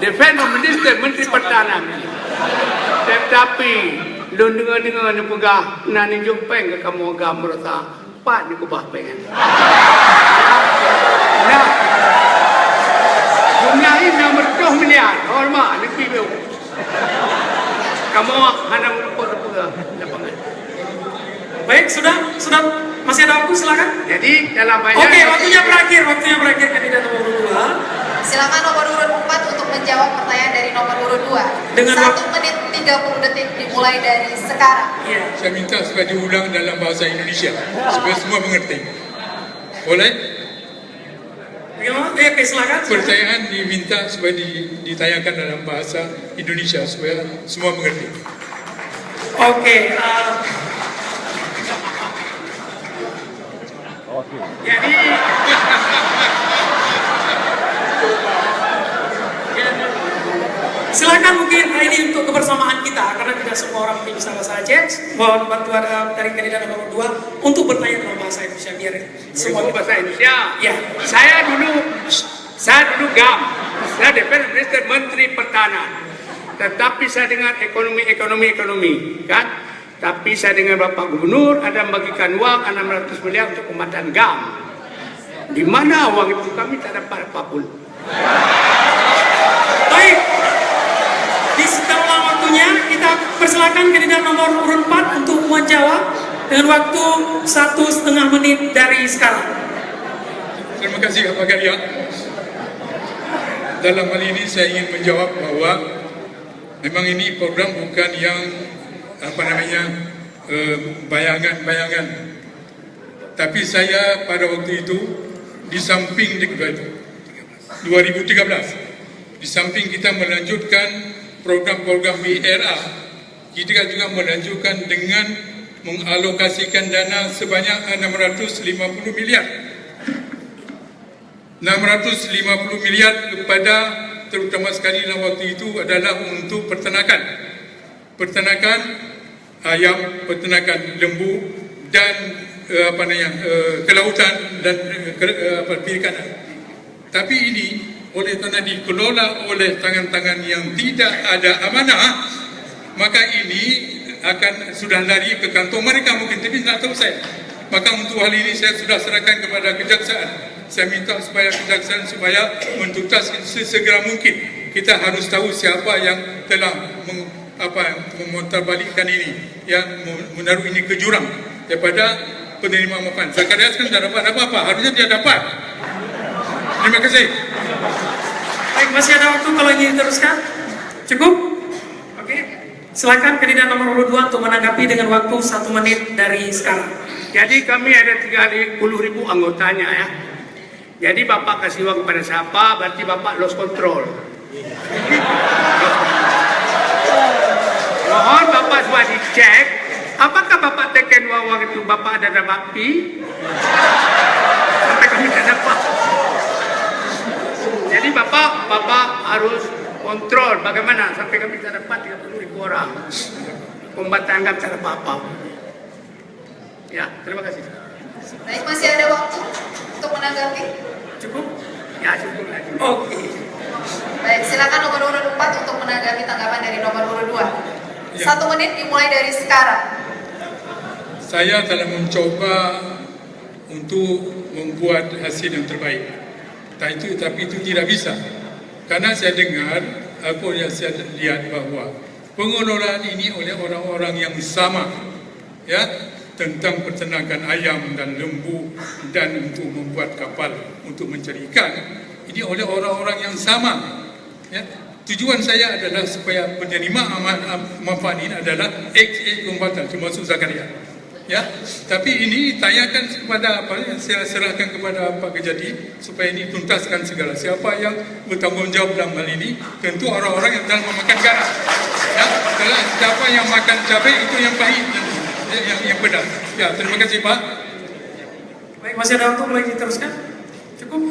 Defender Minister Menteri Pertahanan. Tetapi, lu dengar-dengar ni pegah, nak ninjuk peng ke kamu agam merasa, pat ni kubah pengen. Nah, jumlah ini yang berdoh miliar, hormat, lebih beu. Kamu hanya melupa-lupa lapangan. Baik, sudah masih ada waktu, silakan. Jadi dalam banyak. Oke, waktunya berakhir kandidat nomor urut 2. Silakan nomor urut 4 untuk menjawab pertanyaan dari nomor urut 2. Dengan 1 menit 30 detik dimulai dari sekarang. Saya minta supaya diulang dalam bahasa Indonesia supaya semua mengerti. Boleh? Bagaimana? Oke, silakan. Pertanyaan diminta supaya ditayangkan dalam bahasa Indonesia supaya semua mengerti. Oke. Jadi silakan mungkin hari ini untuk kebersamaan kita karena tidak semua orang bisa bahasa Aceh. Mohon bantuan dari kandidat nomor 2 untuk bertanya dalam bahasa Indonesia biar semua bahasa Indonesia. Ya. Saya dulu GAM. Saya Defender Minister Menteri Pertahanan. Tetapi saya dengar ekonomi, kan? Tapi saya dengar Bapak Gubernur ada membagikan uang 600 miliar untuk pemadaman GAM. Di mana uang itu kami tak dapat apapun. Baik. Di setelah waktunya kita persilakan kandidat nomor urut 4 untuk menjawab dengan waktu 1,5 menit dari sekarang. Terima kasih Pak Karya. Dalam hal ini saya ingin menjawab bahwa memang ini program bukan yang bayangan-bayangan. Tapi saya pada waktu itu di samping 2013, di samping kita melanjutkan program-program BRA, kita juga melanjutkan dengan mengalokasikan dana sebanyak 650 miliar. 650 miliar kepada terutama sekali dalam waktu itu adalah untuk peternakan ayam, peternakan lembu dan kelautan dan perikanan. Tapi ini karena dikelola oleh tangan-tangan yang tidak ada amanah, maka ini akan sudah lari ke kantong mereka mungkin, tapi tidak tahu saya. Maka untuk hal ini saya sudah serahkan kepada kejaksaan. Saya minta supaya kejaksaan supaya mentuntaskan sesegera mungkin. Kita harus tahu siapa yang telah memutarbalikkan ini, yang menaruh ini ke jurang daripada penerima manfaat. Zakarias kan tidak dapat apa-apa, harusnya dia dapat. Terima kasih. Baik, masih ada waktu kalau ingin diteruskan? Cukup? Oke. Silakan kandidat nomor urut 2 untuk menanggapi dengan waktu 1 menit dari sekarang. Jadi kami ada 30.000 anggotanya ya. Jadi Bapak kasih uang kepada siapa, berarti Bapak lost control. Mohon Bapak semua dicek, apakah Bapak teken uang itu Bapak ada dapat fee? Sampai kami tidak dapat. Jadi Bapak harus kontrol bagaimana sampai kami tidak dapat 30.000 orang. Pembatangan cara apa-apa. Ya, terima kasih. Baik, masih ada waktu untuk menanggapi? Cukup? Ya, cukup. Oke. Baik, silakan nomor urut 4 untuk menanggapi tanggapan dari nomor urut 2. 1 menit dimulai dari sekarang. Saya telah mencoba untuk membuat hasil yang terbaik. Tapi itu tidak bisa. Karena saya dengar, saya lihat bahwa pengelolaan ini oleh orang-orang yang sama, ya, tentang peternakan ayam dan lembu dan untuk membuat kapal untuk mencari ikan, ini oleh orang-orang yang sama, ya. Tujuan saya adalah supaya penerima manfaat ini adalah X Kombatan, termasuk Zakaria. Ya, tapi ini tanyakan kepada saya serahkan kepada Pak Kejati supaya ini tuntaskan segala. Siapa yang bertanggung jawab dalam hal ini? Tentu orang-orang yang telah memakan garam. Ya, siapa yang makan cabai itu yang pahit nanti, yang pedas. Ya, terima kasih Pak. Baik, masih ada waktu lagi diteruskan? Cukup?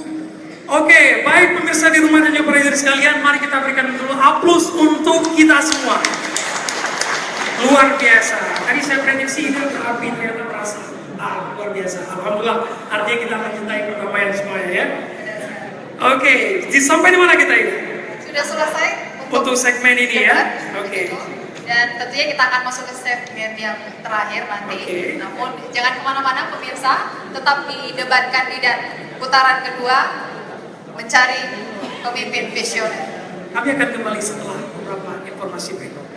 Oke, baik pemirsa di rumah dan juga para sekalian, mari kita berikan dulu aplaus untuk kita semua. Luar biasa. Tadi saya prediksi ini berapi, ternyata berhasil. Luar biasa. Alhamdulillah. Artinya kita mencintai perdamaian semuanya ya. Oke, sampai di mana kita ini? Sudah selesai untuk segmen ini ya. Oke. Dan tentunya kita akan masuk ke segmen yang terakhir nanti. Namun jangan kemana-mana pemirsa, tetap di debat kandidat putaran kedua mencari pemimpin visioner. Kami akan kembali setelah beberapa informasi berikut.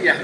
Ya.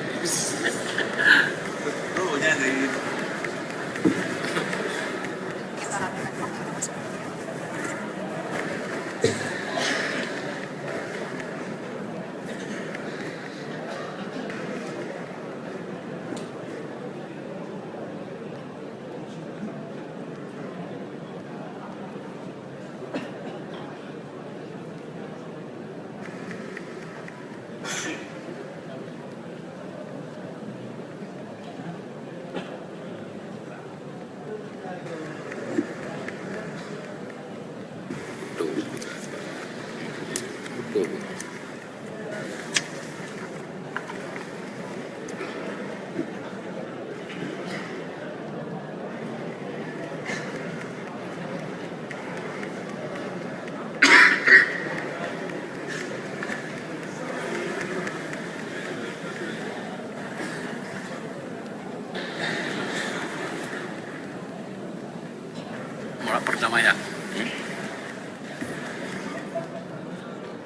Perdamaian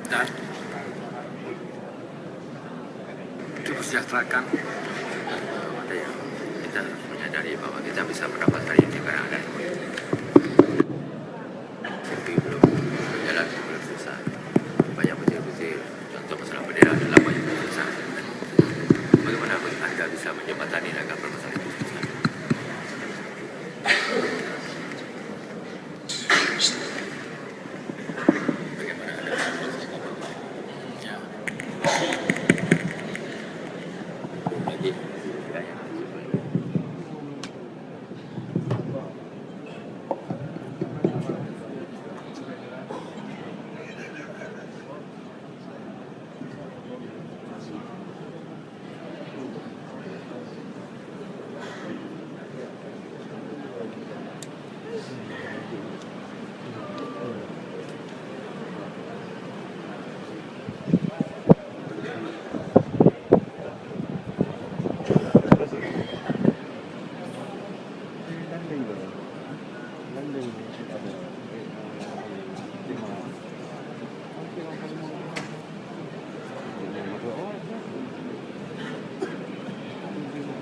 dan itu sejahterakan. Kita menyadari bahwa kita bisa mendapatkan ini karena ada tapi belum berjalan, belum selesai. Banyak betul-betul contoh masalah bendera adalah banyak selesai. Bagaimana Anda bisa menjembatani agar permasalahan itu selesai?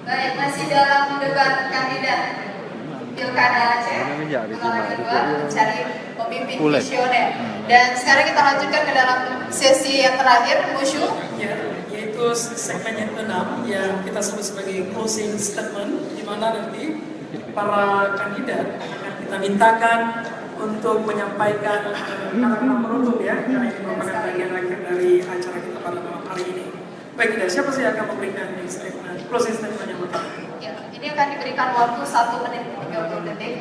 Baik, masih dalam debat kandidat Pilkada Aceh putaran kedua mencari pemimpin visioner. Dan sekarang kita lanjutkan ke dalam sesi yang terakhir, Musyu. Ya, yaitu segmen yang ke-6 yang kita sebut sebagai closing statement, di mana nanti para kandidat akan kita mintakan untuk menyampaikan kata-kata penutup ya, karena ini merupakan bagian akhir dari acara kita pada malam hari ini. Baik, siapa sih yang akan memberikan statement, closing statement yang pertama? Ya, ini akan diberikan waktu 1 menit 30 detik.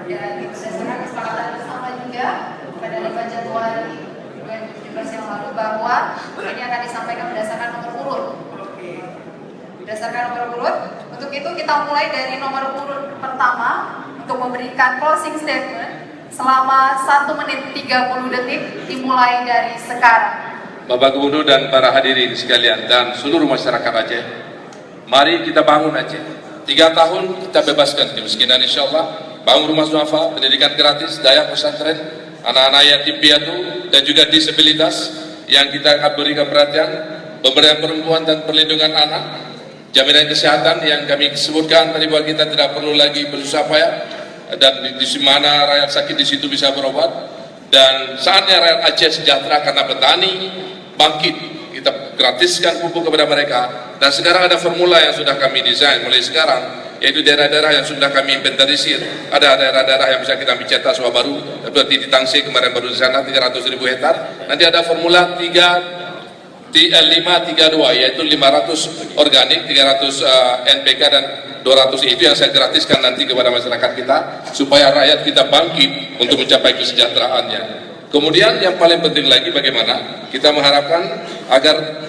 Dan berdasarkan kesepakatan bersama juga pada 5 Januari 2017 yang lalu bahwa ini akan disampaikan berdasarkan nomor urut. Berdasarkan nomor urut. Untuk itu kita mulai dari nomor urut pertama untuk memberikan closing statement selama 1 menit 30 detik dimulai dari sekarang. Bapak Gubernur dan para hadirin sekalian dan seluruh masyarakat Aceh, mari kita bangun Aceh. 3 tahun kita bebaskan kemiskinan insyaAllah, bangun rumah duafa, pendidikan gratis, daya pesantren, anak-anak yatim piatu dan juga disabilitas yang kita akan berikan perhatian, pemberdayaan perempuan dan perlindungan anak, jaminan kesehatan yang kami sebutkan tadi bahwa kita tidak perlu lagi bersusah payah dan di mana rakyat sakit di situ bisa berobat, dan saatnya rakyat Aceh sejahtera karena petani bangkit, kita gratiskan pupuk kepada mereka. Dan sekarang ada formula yang sudah kami desain mulai sekarang, yaitu daerah-daerah yang sudah kami inventarisir. Ada daerah-daerah yang bisa kita cetak sawah baru, seperti di Tangsih kemarin baru di sana 300.000 hektar. Nanti ada formula 532, yaitu 500 organik, 300 NPK dan 200 itu yang saya gratiskan nanti kepada masyarakat kita supaya rakyat kita bangkit untuk mencapai kesejahteraannya. Kemudian yang paling penting lagi bagaimana kita mengharapkan agar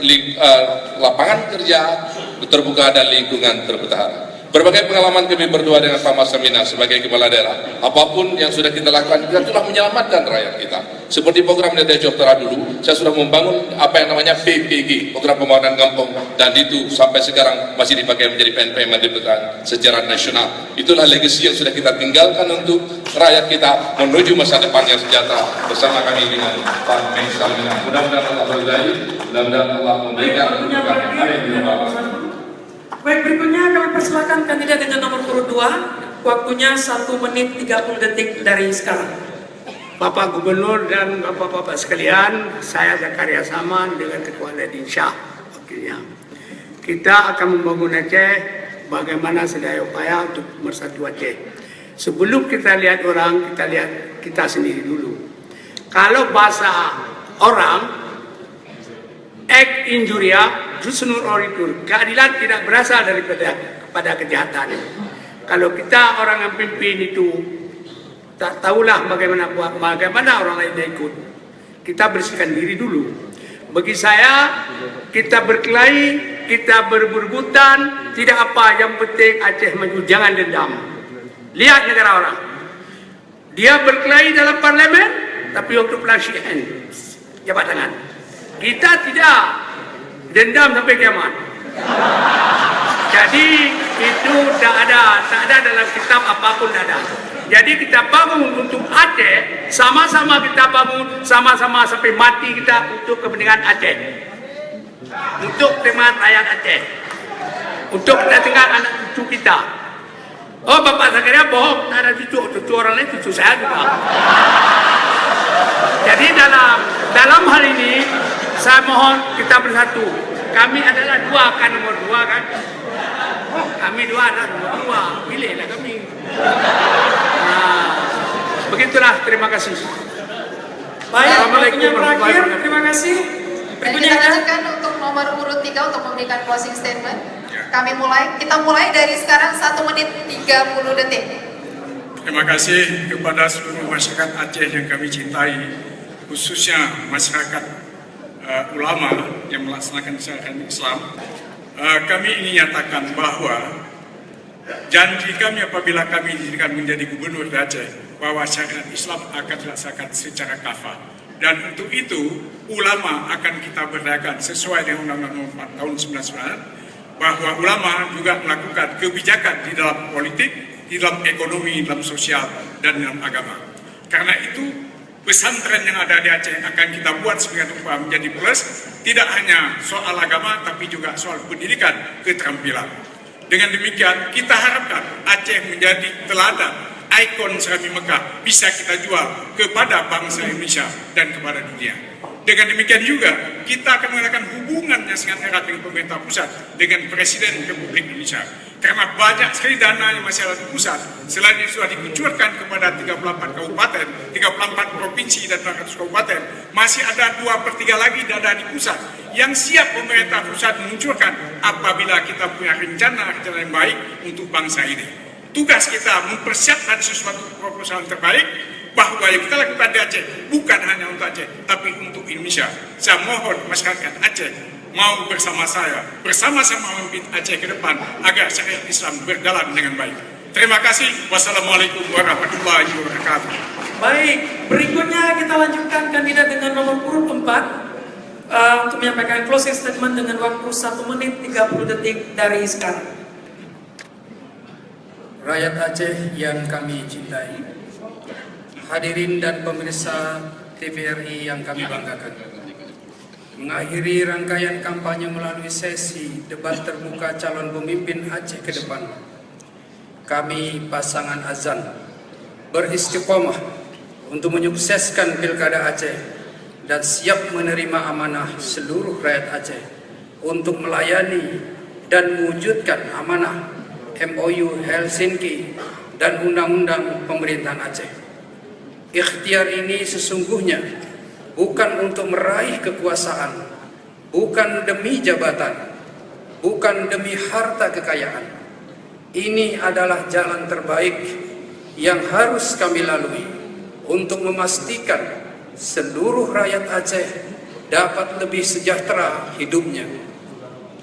lapangan kerja terbuka dan lingkungan terpelihara. Berbagai pengalaman kami berdua dengan Pak Mas Samina sebagai kepala daerah, apapun yang sudah kita lakukan, kita telah menyelamatkan rakyat kita. Seperti program Neda Joktera dulu, saya sudah membangun apa yang namanya PPG, program pembangunan kampung, dan itu sampai sekarang masih dipakai menjadi PNPM secara nasional. Itulah legasi yang sudah kita tinggalkan untuk rakyat kita menuju masa depan yang sejahtera bersama kami dengan Pak Mas Samina. Mudah-mudahan Allah berkati, mudah-mudahan Allah memberikan keberkahan yang baik di rumah. Baik, berikutnya kami persilakan kandidat dengan nomor urut 2, waktunya 1 menit 30 detik dari sekarang. Bapak Gubernur dan Bapak-Bapak sekalian, saya Zakaria Saman dengan Ketua Ledin Syah wakilnya. Kita akan membangun Aceh bagaimana sedaya upaya untuk mersatu Aceh. Sebelum kita lihat orang, kita lihat kita sendiri dulu. Kalau bahasa orang, ek injuria, jusnur oritur, keadilan tidak berasal daripada kejahatan. Kalau kita orang yang pimpin itu tak tahulah bagaimana orang lain ikut, kita bersihkan diri dulu. Bagi saya, kita berkelahi, kita berebutan, tidak apa, yang penting Aceh maju, jangan dendam. Lihat negara orang, dia berkelahi dalam parlemen, tapi waktu pelaksanaan jabat tangan. Kita tidak dendam sampai kiamat. Jadi itu tak ada dalam kitab apapun ada. Jadi kita bangun untuk Aceh, sama-sama kita bangun, sama-sama sampai mati kita untuk kepentingan Aceh, untuk teman rakyat Aceh, untuk kita tinggal anak cucu kita. Oh, Bapak Zakaria bohong, tak ada cucu orang lain, cucu saya juga. Jadi dalam hal ini saya mohon kita bersatu. Kami adalah nomor dua kan? Kami dua adalah nomor 2. Pilihlah kami. Nah, begitulah. Terima kasih. Baik, waktunya berakhir. Terima kasih. Dan kita lanjutkan untuk nomor urut 3 untuk memberikan closing statement. Kita mulai dari sekarang 1 menit 30 detik. Terima kasih kepada seluruh masyarakat Aceh yang kami cintai, khususnya masyarakat ulama yang melaksanakan syariat Islam. Kami ingin nyatakan bahwa janji kami apabila kami dijadikan menjadi gubernur Aceh, bahwa syariat Islam akan dilaksanakan secara kafah. Dan untuk itu ulama akan kita berdayakan sesuai dengan Undang-Undang Nomor 4 tahun 1999, bahwa ulama juga melakukan kebijakan di dalam politik, di dalam ekonomi, dalam sosial, dan dalam agama. Karena itu pesantren yang ada di Aceh akan kita buat sebagai upaya menjadi plus, tidak hanya soal agama tapi juga soal pendidikan keterampilan. Dengan demikian, kita harapkan Aceh menjadi teladan, ikon Serami Mekah bisa kita jual kepada bangsa Indonesia dan kepada dunia. Dengan demikian juga, kita akan mengadakan hubungan yang sangat erat dengan pemerintah pusat, dengan Presiden Republik Indonesia. Karena banyak sekali dana yang masih ada di pusat, selain yang sudah dikucurkan kepada 34 kabupaten, 34 provinsi dan 200 kabupaten, masih ada 2/3 lagi dana di pusat yang siap pemerintah pusat mengucurkan apabila kita punya rencana yang baik untuk bangsa ini. Tugas kita mempersiapkan sesuatu proposal yang terbaik, bahwa yang kita lakukan di Aceh bukan hanya untuk Aceh, tapi untuk Indonesia. Saya mohon masyarakat Aceh mau bersama saya, bersama-sama memimpin Aceh ke depan agar syariat Islam berjalan dengan baik. Terima kasih. Wassalamualaikum warahmatullahi wabarakatuh. Baik, berikutnya kita lanjutkan kandidat dengan nomor urut 4 untuk menyampaikan closing statement dengan waktu 1 menit 30 detik dari sekarang. Rakyat Aceh yang kami cintai, hadirin dan pemirsa TVRI yang kami banggakan, mengakhiri rangkaian kampanye melalui sesi debat terbuka calon pemimpin Aceh ke depan, kami pasangan Azan beristiqomah untuk menyukseskan Pilkada Aceh dan siap menerima amanah seluruh rakyat Aceh untuk melayani dan mewujudkan amanah MOU Helsinki dan Undang-Undang Pemerintahan Aceh. Ikhtiar ini sesungguhnya bukan untuk meraih kekuasaan, bukan demi jabatan, bukan demi harta kekayaan. Ini adalah jalan terbaik yang harus kami lalui untuk memastikan seluruh rakyat Aceh dapat lebih sejahtera hidupnya.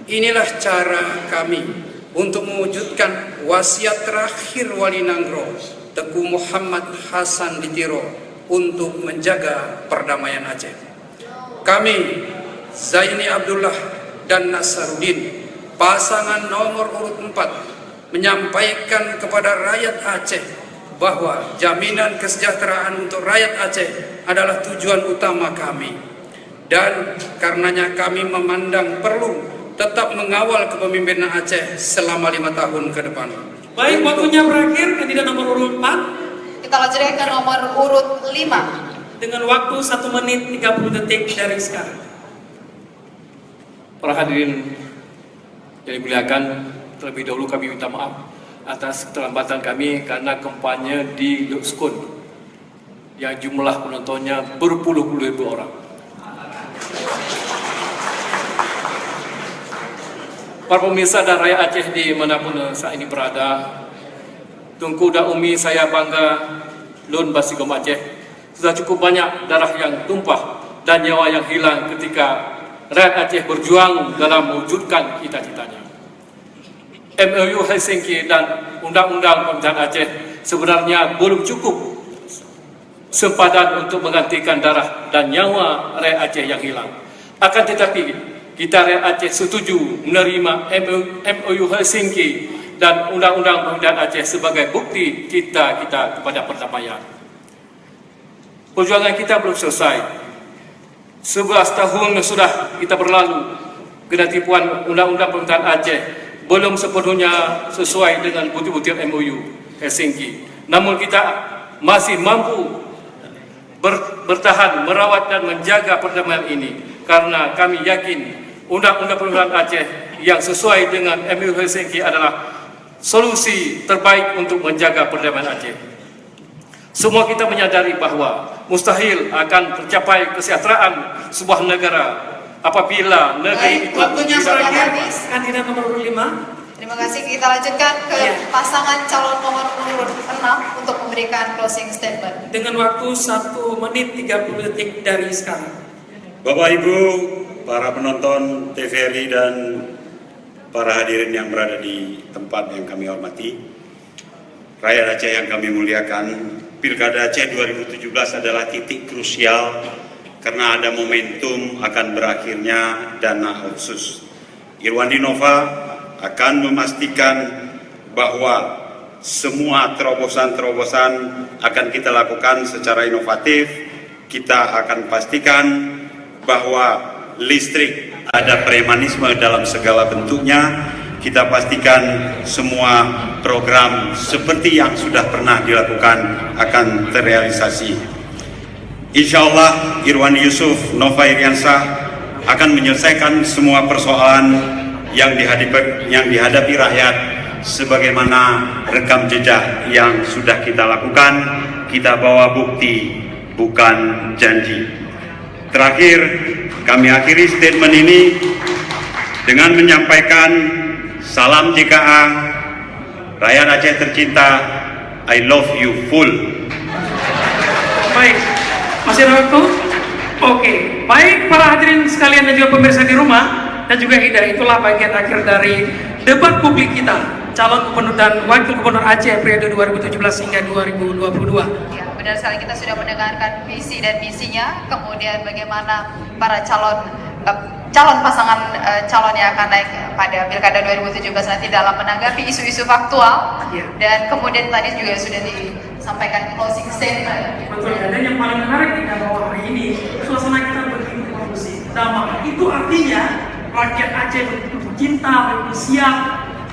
Inilah cara kami untuk mewujudkan wasiat terakhir Wali Nanggro Teguh Muhammad Hasan Ditiro untuk menjaga perdamaian Aceh. Kami, Zaini Abdullah dan Nasaruddin, pasangan nomor urut 4, menyampaikan kepada rakyat Aceh bahwa jaminan kesejahteraan untuk rakyat Aceh adalah tujuan utama kami. Dan karenanya kami memandang perlu tetap mengawal kepemimpinan Aceh selama 5 tahun ke depan. Baik, waktunya berakhir. Kandidat nomor urut 4. Kita lanjutkan ke nomor urut 5 dengan waktu 1 menit 30 detik dari sekarang. Para hadirin yang dimuliakan, terlebih dahulu kami minta maaf atas keterlambatan kami karena kampanye di Luxkun yang jumlah penontonnya berpuluh-puluh ribu orang. Para pemirsa dan rakyat Aceh dimanapun saat ini berada, Tunku dan Umi saya bangga Lun Basigom Aceh. Sudah cukup banyak darah yang tumpah dan nyawa yang hilang ketika rakyat Aceh berjuang dalam mewujudkan cita-citanya. MOU Helsinki dan Undang-Undang Pemerintahan Aceh sebenarnya belum cukup sempadan untuk menggantikan darah dan nyawa rakyat Aceh yang hilang. Akan tetapi kita rakyat Aceh setuju menerima MOU Helsinki dan Undang-Undang Pemerintahan Aceh sebagai bukti kita kepada perdamaian. Perjuangan kita belum selesai. 11 tahun sudah kita berlalu, ketertiban Undang-Undang Pemerintahan Aceh belum sepenuhnya sesuai dengan butir-butir MOU Helsinki. Namun kita masih mampu bertahan, merawat dan menjaga perdamaian ini karena kami yakin Undang-Undang Pemerintahan Aceh yang sesuai dengan MOU Helsinki adalah solusi terbaik untuk menjaga perdamaian Aceh. Semua kita menyadari bahwa mustahil akan tercapai kesejahteraan sebuah negara apabila negeri itu waktunya sudah habis. Kandidat nomor 5. Terima kasih. Kita lanjutkan ke pasangan calon nomor urut 6 untuk memberikan closing statement. Dengan waktu 1 menit 30 detik dari sekarang. Bapak Ibu, para penonton TVRI dan para hadirin yang berada di tempat yang kami hormati, rakyat Aceh yang kami muliakan, Pilkada Aceh 2017 adalah titik krusial karena ada momentum akan berakhirnya dana otsus. Irwandi Nova akan memastikan bahwa semua terobosan-terobosan akan kita lakukan secara inovatif. Kita akan pastikan bahwa listrik ada premanisme dalam segala bentuknya. kita pastikan semua program seperti yang sudah pernah dilakukan akan terrealisasi. Insya Allah Irwandi Yusuf Nova Iriansah akan menyelesaikan semua persoalan yang dihadapi rakyat sebagaimana rekam jejak yang sudah kita lakukan. Kita bawa bukti, bukan janji. Terakhir, kami akhiri statement ini dengan menyampaikan salam JKA, rakyat Aceh tercinta, I love you full. Baik, masih ada waktu? Oke, baik para hadirin sekalian dan juga pemirsa di rumah dan juga Ida, itulah bagian akhir dari debat publik kita calon gubernur dan wakil gubernur Aceh periode 2017 hingga 2022. Ya, benar sekali, kita sudah mendengarkan visi dan misinya, kemudian bagaimana para calon pasangan calon yang akan naik pada Pilkada 2017 nanti dalam menanggapi isu-isu faktual, dan kemudian tadi juga sudah disampaikan closing statement. Betul, dan yang paling menarik di bahwa hari ini suasana kita begitu kondusif, damai. Itu artinya rakyat Aceh begitu cinta, begitu siap,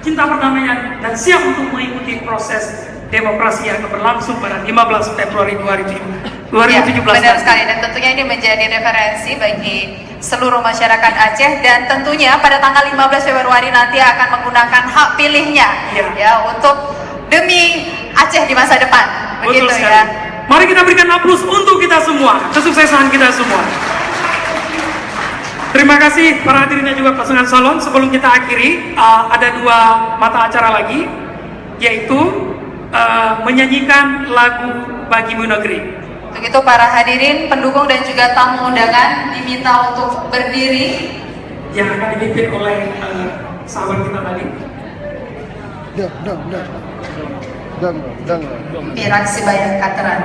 cinta perdamaian dan siap untuk mengikuti proses demokrasi yang berlangsung pada 15 Februari 2017. Ya, benar sekali, dan tentunya ini menjadi referensi bagi seluruh masyarakat Aceh, dan tentunya pada tanggal 15 Februari nanti akan menggunakan hak pilihnya ya untuk demi Aceh di masa depan. Begitu ya. Mari kita berikan aplaus untuk kita semua, kesuksesan kita semua. Terima kasih para hadirin dan juga pasangan salon. Sebelum kita akhiri, ada dua mata acara lagi, yaitu menyanyikan lagu Bagimu Negeri. Untuk itu para hadirin, pendukung dan juga tamu undangan diminta untuk berdiri. Yang akan dipimpin oleh sahabat kita tadi. Pirang Sibayang Kateran.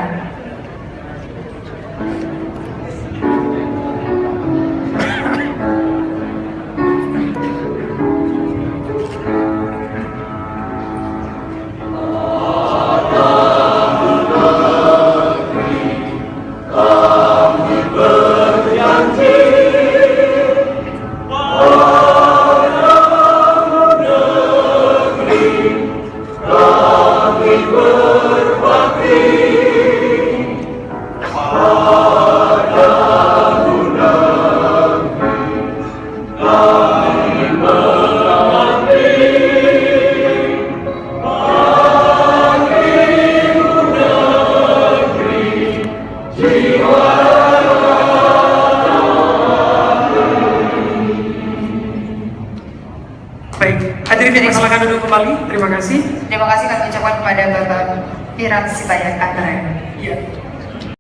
Terima kasih. Terima kasih kami ucapkan kepada Bapak Pirang Sibayang Kateran. Ya.